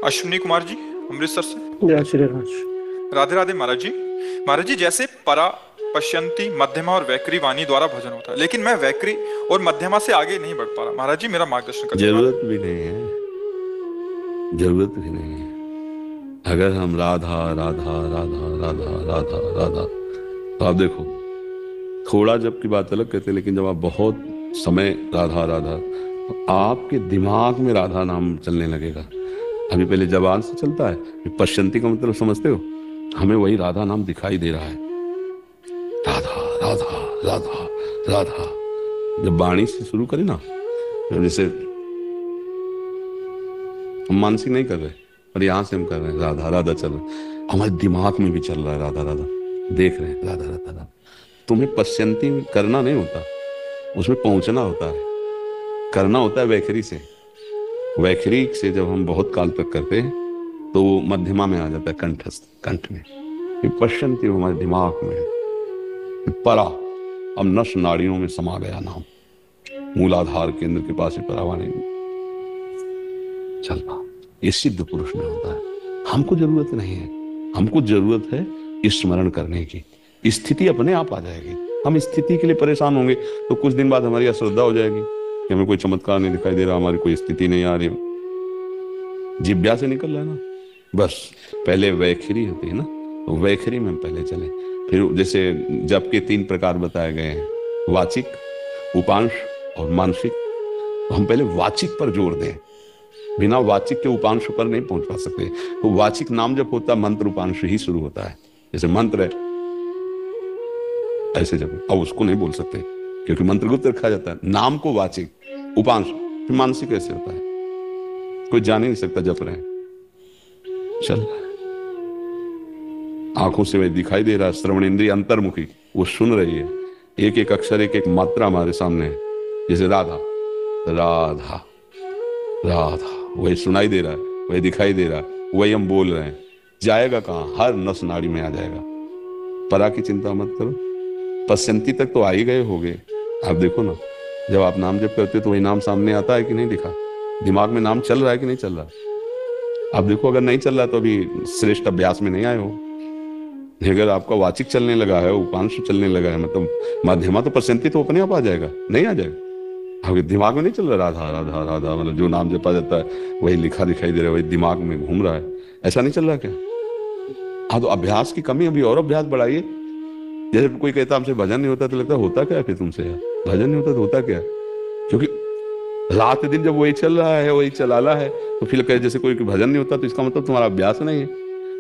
अश्विनी कुमार जी, अमृतसर से। जय श्री राम। राधे राधे महाराज जी। महाराज जी, जैसे परा, पश्यंती, मध्यमा और वैखरी वाणी द्वारा भजन होता है, लेकिन मैं वैखरी और मध्यमा से आगे नहीं बढ़ पा रहा। महाराज जी, मेरा मार्गदर्शन करिए। जरूरत भी नहीं है, जरूरत भी नहीं है। अगर हम राधा राधा राधा राधा राधा राधा, तो आप देखो, थोड़ा जब की बात अलग कहते हैं, लेकिन जब आप बहुत समय राधा राधा, तो आपके दिमाग में राधा नाम चलने लगेगा। अभी पहले जबान से चलता है, पश्यंती का मतलब समझते हो, हमें वही राधा नाम दिखाई दे रहा है। राधा राधा राधा राधा, जब वाणी से शुरू करें ना, जैसे हम मानसिक नहीं कर रहे, पर यहां से हम कर रहे हैं राधा राधा चल रहा है, हमारे दिमाग में भी चल रहा है राधा राधा, देख रहे हैं राधा राधा राधा। तुम्हें पश्यंती करना नहीं होता, उसमें पहुंचना होता है, करना होता है वैखरी से। वैखरी से जब हम बहुत काल तक करते हैं तो वो मध्यमा में आ जाता है, कंठस्थ, कंठ में। ये पश्यंती हमारे दिमाग में है। परा, अब नस नाड़ियों में समा गया नाम, मूलाधार केंद्र के पास ही परावाणी चल रहा। ये सिद्ध पुरुष में होता है। हमको जरूरत नहीं है, हमको जरूरत है स्मरण करने की। स्थिति अपने आप आ जाएगी। हम स्थिति के लिए परेशान होंगे तो कुछ दिन बाद हमारी अश्रद्धा हो जाएगी कि हमें कोई चमत्कार नहीं दिखाई दे रहा, हमारी कोई स्थिति नहीं आ रही। जिब्या से निकल रहा है ना, बस पहले वैखरी होती है ना, तो वैखरी में हम पहले चले। फिर जैसे जप के 3 प्रकार बताए गए हैं, वाचिक, उपांश और मानसिक, तो हम पहले वाचिक पर जोर दें। बिना वाचिक के उपांश पर नहीं पहुंच पा सकते। तो वाचिक नाम जब होता है, मंत्र उपांश ही शुरू होता है। जैसे मंत्र है ऐसे जब, अब उसको नहीं बोल सकते क्योंकि मंत्र गुप्त रखा जाता है। नाम को वाचिक, उपांश, फिर मानसिक कैसे होता है, कोई जान ही नहीं सकता। जप रहे चल, आंखों से वह दिखाई दे रहा है, श्रवण इंद्रिय अंतर्मुखी, वो सुन रही है। एक एक अक्षर, एक एक मात्रा हमारे सामने है। जैसे राधा राधा राधा, वही सुनाई दे रहा है, वही दिखाई दे रहा है, वही हम बोल रहे हैं। जाएगा कहां? हर नस नाड़ी में आ जाएगा। परा की चिंता मत करो, पश्यंती तक तो आ ही गए होगे। आप देखो ना, जब आप नाम जप करते हो तो वही नाम सामने आता है कि नहीं दिखा? दिमाग में नाम चल रहा है कि नहीं चल रहा? आप देखो, अगर नहीं चल रहा तो अभी श्रेष्ठ अभ्यास में नहीं आए हो। अगर आपका वाचिक चलने लगा है, उपांश चलने लगा है, मतलब माध्यमा, तो पश्यंती तो अपने आप आ जाएगा, नहीं आ जाएगा? आपके दिमाग में नहीं चल रहा राधा राधा राधा, मतलब जो नाम जपा जाता है वही लिखा दिखाई दे रहा है, वही दिमाग में घूम रहा है। ऐसा नहीं चल रहा क्या? हाँ, तो अभ्यास की कमी, अभी और अभ्यास बढ़ाइए। जैसे कोई कहता हमसे भजन नहीं होता, तो लगता है होता क्या है फिर तुमसे यार? भजन नहीं होता तो होता क्या? क्योंकि रात दिन जब वही चल रहा है, वही चलाला है, तो फिर कहे जैसे कोई भजन नहीं होता, तो इसका मतलब तुम्हारा अभ्यास नहीं है।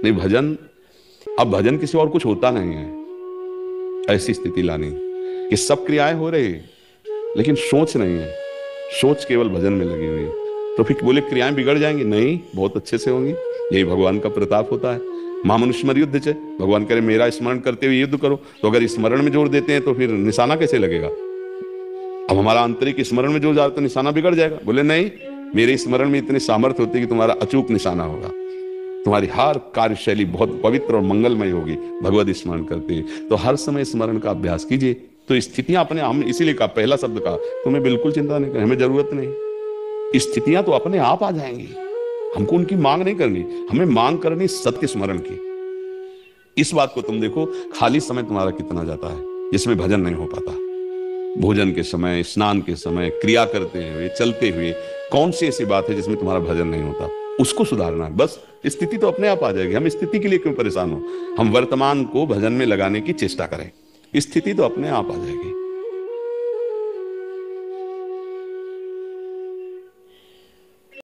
नहीं, भजन, अब भजन किसी और कुछ होता नहीं है। ऐसी स्थिति लानी कि सब क्रियाएं हो रही है लेकिन सोच नहीं है, सोच केवल भजन में लगी हुई है। तो फिर बोले क्रियाएं बिगड़ जाएंगी? नहीं, बहुत अच्छे से होंगी। यही भगवान का प्रताप होता है। महामनुष्य युद्ध चे, भगवान करे मेरा स्मरण करते हुए युद्ध करो, तो अगर स्मरण में जोर देते हैं तो फिर निशाना कैसे लगेगा? अब हमारा आंतरिक स्मरण में जोर जाता तो निशाना बिगड़ जाएगा। बोले नहीं, मेरे स्मरण में इतनी सामर्थ्य होती है कि तुम्हारा अचूक निशाना होगा, तुम्हारी हर कार्यशैली बहुत पवित्र और मंगलमय होगी भगवत स्मरण करते हैं। तो हर समय स्मरण का अभ्यास कीजिए, तो स्थितियां अपने, हम इसीलिए कहा, पहला शब्द कहा, तुम्हें बिल्कुल चिंता नहीं करनी, हमें जरूरत नहीं। स्थितियां तो अपने आप आ जाएंगी, हमको उनकी मांग नहीं करनी, हमें मांग करनी सत्य स्मरण की। इस बात को तुम देखो, खाली समय तुम्हारा कितना जाता है जिसमें भजन नहीं हो पाता। भोजन के समय, स्नान के समय, क्रिया करते हुए, चलते हुए, कौन सी ऐसी बात है जिसमें तुम्हारा भजन नहीं होता? उसको सुधारना है बस। स्थिति तो अपने आप आ जाएगी, हम स्थिति के लिए क्यों परेशान हो? हम वर्तमान को भजन में लगाने की चेष्टा करें, स्थिति तो अपने आप आ जाएगी।